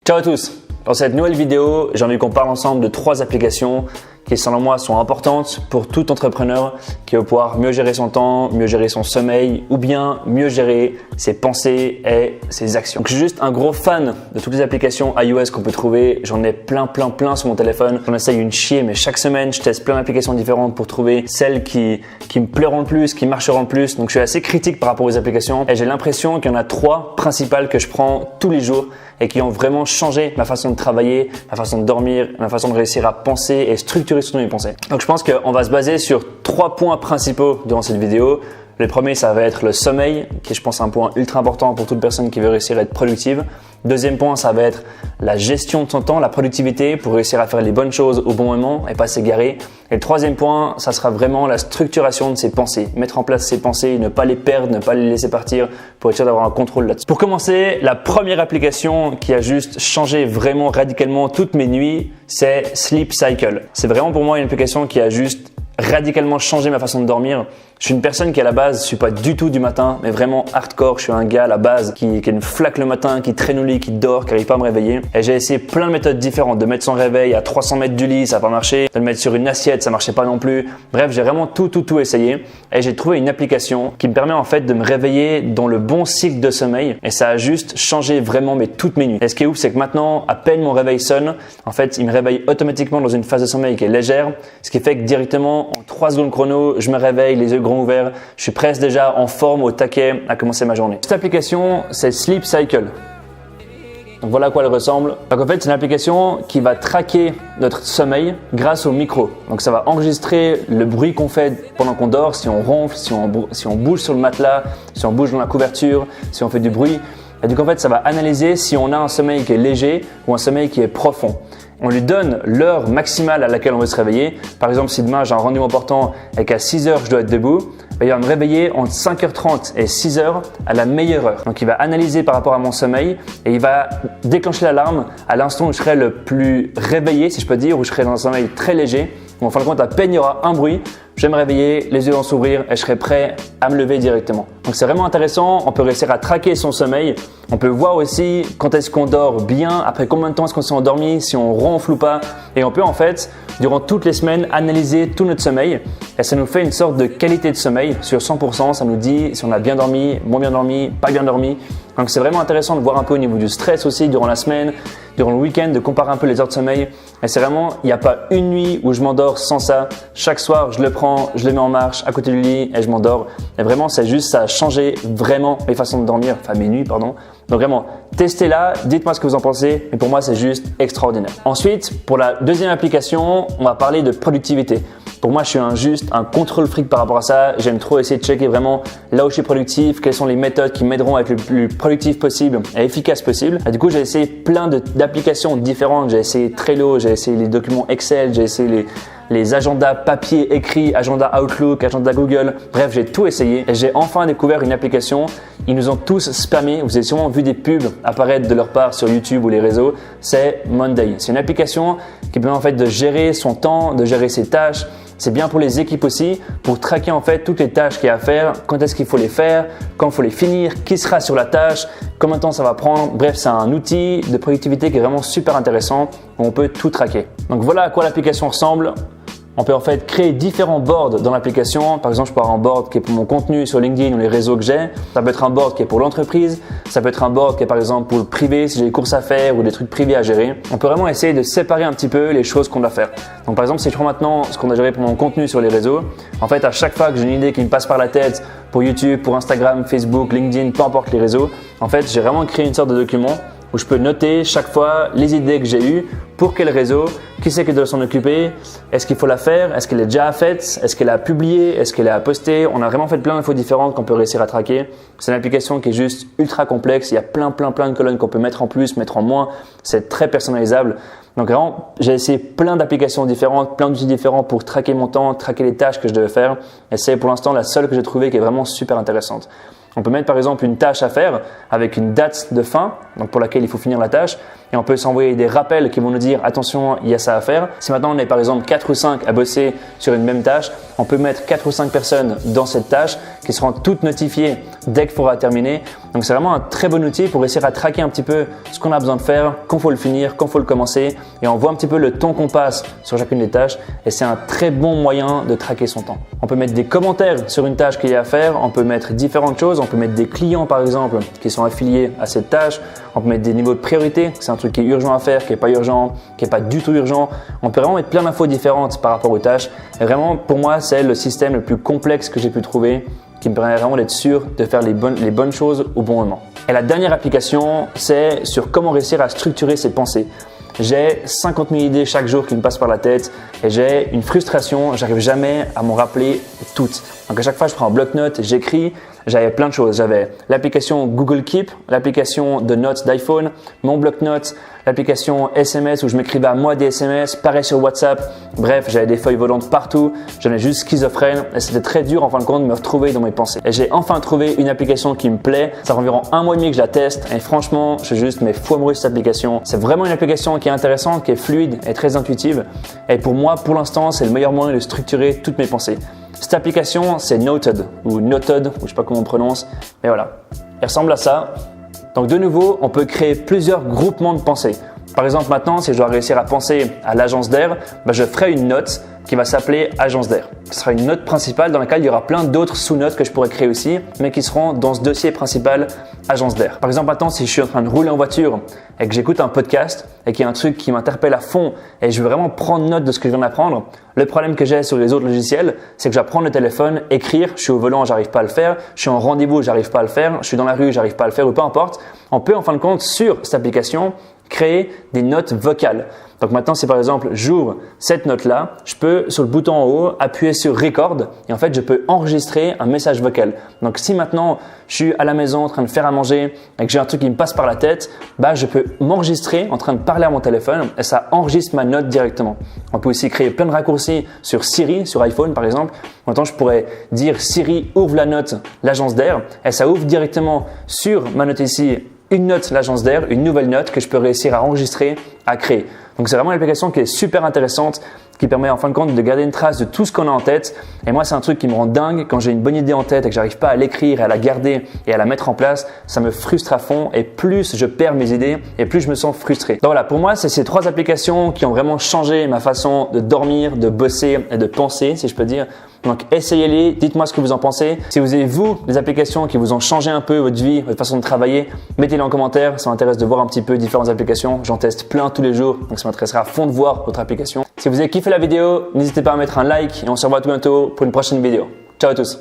Ciao à tous! Dans cette nouvelle vidéo, j'ai envie qu'on parle ensemble de 3 applications qui selon moi sont importantes pour tout entrepreneur qui veut pouvoir mieux gérer son temps, mieux gérer son sommeil ou bien mieux gérer ses pensées et ses actions. Donc, je suis juste un gros fan de toutes les applications iOS qu'on peut trouver. J'en ai plein sur mon téléphone. J'en essaye une chier, mais chaque semaine, je teste plein d'applications différentes pour trouver celles qui me plairont le plus, qui marcheront le plus. Donc je suis assez critique par rapport aux applications et j'ai l'impression qu'il y en a 3 principales que je prends tous les jours et qui ont vraiment changé ma façon de travailler, ma façon de dormir, ma façon de réussir à penser et structurer surtout mes pensées. Donc je pense qu'on va se baser sur 3 points principaux durant cette vidéo. Le premier, ça va être le sommeil, qui est je pense un point ultra important pour toute personne qui veut réussir à être productive. Deuxième point, ça va être la gestion de son temps, la productivité pour réussir à faire les bonnes choses au bon moment et pas s'égarer. Et le troisième point, ça sera vraiment la structuration de ses pensées. Mettre en place ses pensées, ne pas les perdre, ne pas les laisser partir pour être sûr d'avoir un contrôle là-dessus. Pour commencer, la première application qui a juste changé vraiment radicalement toutes mes nuits, c'est Sleep Cycle. C'est vraiment pour moi une application qui a juste radicalement changé ma façon de dormir. Je suis une personne qui à la base, je suis pas du tout du matin, mais vraiment hardcore. Je suis un gars à la base qui a une flaque le matin, qui traîne au lit, qui dort, qui n'arrive pas à me réveiller. Et j'ai essayé plein de méthodes différentes. De mettre son réveil à 300 mètres du lit, ça n'a pas marché. De le mettre sur une assiette, ça marchait pas non plus. Bref, j'ai vraiment tout essayé. Et j'ai trouvé une application qui me permet en fait de me réveiller dans le bon cycle de sommeil. Et ça a juste changé vraiment toutes mes nuits. Et ce qui est ouf, c'est que maintenant, à peine mon réveil sonne, en fait, il me réveille automatiquement dans une phase de sommeil qui est légère. Ce qui fait que directement, en 3 secondes chrono, je me réveille, les yeux grands ouverts. Je suis presque déjà en forme, au taquet, à commencer ma journée. Cette application, c'est Sleep Cycle. Donc voilà à quoi elle ressemble. Donc en fait, c'est une application qui va traquer notre sommeil grâce au micro. Donc ça va enregistrer le bruit qu'on fait pendant qu'on dort, si on ronfle, si on bouge sur le matelas, si on bouge dans la couverture, si on fait du bruit. Et donc en fait, ça va analyser si on a un sommeil qui est léger ou un sommeil qui est profond. On lui donne l'heure maximale à laquelle on veut se réveiller. Par exemple, si demain j'ai un rendez-vous important et qu'à 6 heures je dois être debout, il va me réveiller entre 5h30 et 6h à la meilleure heure. Donc il va analyser par rapport à mon sommeil et il va déclencher l'alarme à l'instant où je serai le plus réveillé, si je peux dire, où je serai dans un sommeil très léger. En fin de compte, à peine il y aura un bruit, je vais me réveiller, les yeux vont s'ouvrir et je serai prêt à me lever directement. Donc c'est vraiment intéressant, on peut réussir à traquer son sommeil. On peut voir aussi quand est-ce qu'on dort bien, après combien de temps est-ce qu'on s'est endormi, si on ronfle ou pas. Et on peut en fait, durant toutes les semaines, analyser tout notre sommeil. Et ça nous fait une sorte de qualité de sommeil sur 100%. Ça nous dit si on a bien dormi, moins bien dormi, pas bien dormi. Donc c'est vraiment intéressant de voir un peu au niveau du stress aussi durant la semaine, durant le week-end, de comparer un peu les heures de sommeil. Et c'est vraiment, il n'y a pas une nuit où je m'endors sans ça. Chaque soir, je le prends, je le mets en marche à côté du lit et je m'endors. Et vraiment, c'est juste, ça a changé vraiment mes façons de dormir, enfin mes nuits, pardon. Donc vraiment, testez-la, dites-moi ce que vous en pensez. Et pour moi, c'est juste extraordinaire. Ensuite, pour la deuxième application, on va parler de productivité. Pour moi, je suis juste un contrôle fric par rapport à ça. J'aime trop essayer de checker vraiment là où je suis productif, quelles sont les méthodes qui m'aideront à être le plus productif possible et efficace possible. Et du coup, j'ai essayé plein d'applications différentes. J'ai essayé Trello, j'ai essayé les documents Excel, j'ai essayé les agendas papier écrits, agenda Outlook, agenda Google. Bref, j'ai tout essayé et j'ai enfin découvert une application. Ils nous ont tous spammé. Vous avez sûrement vu des pubs apparaître de leur part sur YouTube ou les réseaux. C'est Monday. C'est une application qui permet en fait de gérer son temps, de gérer ses tâches. C'est bien pour les équipes aussi, pour traquer en fait toutes les tâches qu'il y a à faire, quand est-ce qu'il faut les faire, quand il faut les finir, qui sera sur la tâche, combien de temps ça va prendre. Bref, c'est un outil de productivité qui est vraiment super intéressant où on peut tout traquer. Donc voilà à quoi l'application ressemble. On peut en fait créer différents boards dans l'application. Par exemple, je peux avoir un board qui est pour mon contenu sur LinkedIn ou les réseaux que j'ai. Ça peut être un board qui est pour l'entreprise. Ça peut être un board qui est par exemple pour le privé, si j'ai des courses à faire ou des trucs privés à gérer. On peut vraiment essayer de séparer un petit peu les choses qu'on doit faire. Donc par exemple, si je prends maintenant ce qu'on a géré pour mon contenu sur les réseaux, en fait, à chaque fois que j'ai une idée qui me passe par la tête pour YouTube, pour Instagram, Facebook, LinkedIn, peu importe les réseaux, en fait, j'ai vraiment créé une sorte de document où je peux noter chaque fois les idées que j'ai eues, pour quel réseau, qui c'est qui doit s'en occuper, est-ce qu'il faut la faire, est-ce qu'elle est déjà faite, est-ce qu'elle a publié, est-ce qu'elle a posté. On a vraiment fait plein d'infos différentes qu'on peut réussir à traquer. C'est une application qui est juste ultra complexe. Il y a plein de colonnes qu'on peut mettre en plus, mettre en moins. C'est très personnalisable. Donc vraiment, j'ai essayé plein d'applications différentes, plein d'outils différents pour traquer mon temps, traquer les tâches que je devais faire. Et c'est pour l'instant la seule que j'ai trouvée qui est vraiment super intéressante. On peut mettre par exemple une tâche à faire avec une date de fin donc pour laquelle il faut finir la tâche. Et on peut s'envoyer des rappels qui vont nous dire attention, il y a ça à faire. Si maintenant on est par exemple 4 ou 5 à bosser sur une même tâche, on peut mettre 4 ou 5 personnes dans cette tâche qui seront toutes notifiées dès qu'il faudra terminer. Donc c'est vraiment un très bon outil pour essayer à traquer un petit peu ce qu'on a besoin de faire, quand il faut le finir, quand il faut le commencer. Et on voit un petit peu le temps qu'on passe sur chacune des tâches. Et c'est un très bon moyen de traquer son temps. On peut mettre des commentaires sur une tâche qu'il y a à faire. On peut mettre différentes choses. On peut mettre des clients par exemple qui sont affiliés à cette tâche. On peut mettre des niveaux de priorité. C'est un truc qui est urgent à faire, qui n'est pas urgent, qui n'est pas du tout urgent. On peut vraiment mettre plein d'infos différentes par rapport aux tâches. Et vraiment, pour moi, c'est le système le plus complexe que j'ai pu trouver, qui me permet vraiment d'être sûr de faire les bonnes choses au bon moment. Et la dernière application, c'est sur comment réussir à structurer ses pensées. J'ai 50 000 idées chaque jour qui me passent par la tête et j'ai une frustration, j'arrive jamais à m'en rappeler toutes. Donc à chaque fois, je prends un bloc-notes, j'écris, j'avais plein de choses. J'avais l'application Google Keep, l'application de notes d'iPhone, mon bloc-notes, l'application SMS où je m'écrivais à moi des SMS, pareil sur WhatsApp. Bref, j'avais des feuilles volantes partout, j'en ai juste schizophrène et c'était très dur en fin de compte de me retrouver dans mes pensées. Et j'ai enfin trouvé une application qui me plaît. Ça fait environ 1 mois et demi que je la teste et franchement, je suis juste fou amoureux de cette application. C'est vraiment une application qui est intéressante, qui est fluide et très intuitive. Et pour moi, pour l'instant, c'est le meilleur moyen de structurer toutes mes pensées. Cette application, c'est Noted ou Noted, ou je sais pas comment on prononce, mais voilà. Elle ressemble à ça. Donc de nouveau, on peut créer plusieurs groupements de pensées. Par exemple, maintenant, si je dois réussir à penser à l'agence d'air, je ferai une note qui va s'appeler agence d'air. Ce sera une note principale dans laquelle il y aura plein d'autres sous-notes que je pourrais créer aussi, mais qui seront dans ce dossier principal agence d'air. Par exemple, maintenant, si je suis en train de rouler en voiture et que j'écoute un podcast et qu'il y a un truc qui m'interpelle à fond et je veux vraiment prendre note de ce que je viens d'apprendre, le problème que j'ai sur les autres logiciels, c'est que je vais prendre le téléphone, écrire, je suis au volant, j'arrive pas à le faire, je suis en rendez-vous, j'arrive pas à le faire, je suis dans la rue, j'arrive pas à le faire ou peu importe. On peut en fin de compte sur cette application créer des notes vocales. Donc maintenant, si par exemple j'ouvre cette note-là, je peux sur le bouton en haut appuyer sur Record et en fait je peux enregistrer un message vocal. Donc si maintenant je suis à la maison en train de faire à manger et que j'ai un truc qui me passe par la tête, je peux m'enregistrer en train de parler à mon téléphone et ça enregistre ma note directement. On peut aussi créer plein de raccourcis sur Siri, sur iPhone par exemple. Maintenant je pourrais dire Siri ouvre la note l'agence d'air et ça ouvre directement sur ma note ici une note l'agence d'air, une nouvelle note que je peux réussir à enregistrer, à créer. Donc c'est vraiment une application qui est super intéressante, qui permet en fin de compte de garder une trace de tout ce qu'on a en tête. Et moi, c'est un truc qui me rend dingue quand j'ai une bonne idée en tête et que j'arrive pas à l'écrire, à la garder et à la mettre en place. Ça me frustre à fond et plus je perds mes idées et plus je me sens frustré. Donc voilà, pour moi, c'est ces 3 applications qui ont vraiment changé ma façon de dormir, de bosser et de penser, si je peux dire. Donc essayez-les, dites-moi ce que vous en pensez. Si vous avez vous des applications qui vous ont changé un peu votre vie, votre façon de travailler, mettez-les en commentaire. Ça m'intéresse de voir un petit peu différentes applications. J'en teste plein tous les jours, donc ça m'intéressera à fond de voir votre application. Si vous avez kiffé la vidéo, n'hésitez pas à mettre un like et on se revoit tout bientôt pour une prochaine vidéo. Ciao à tous.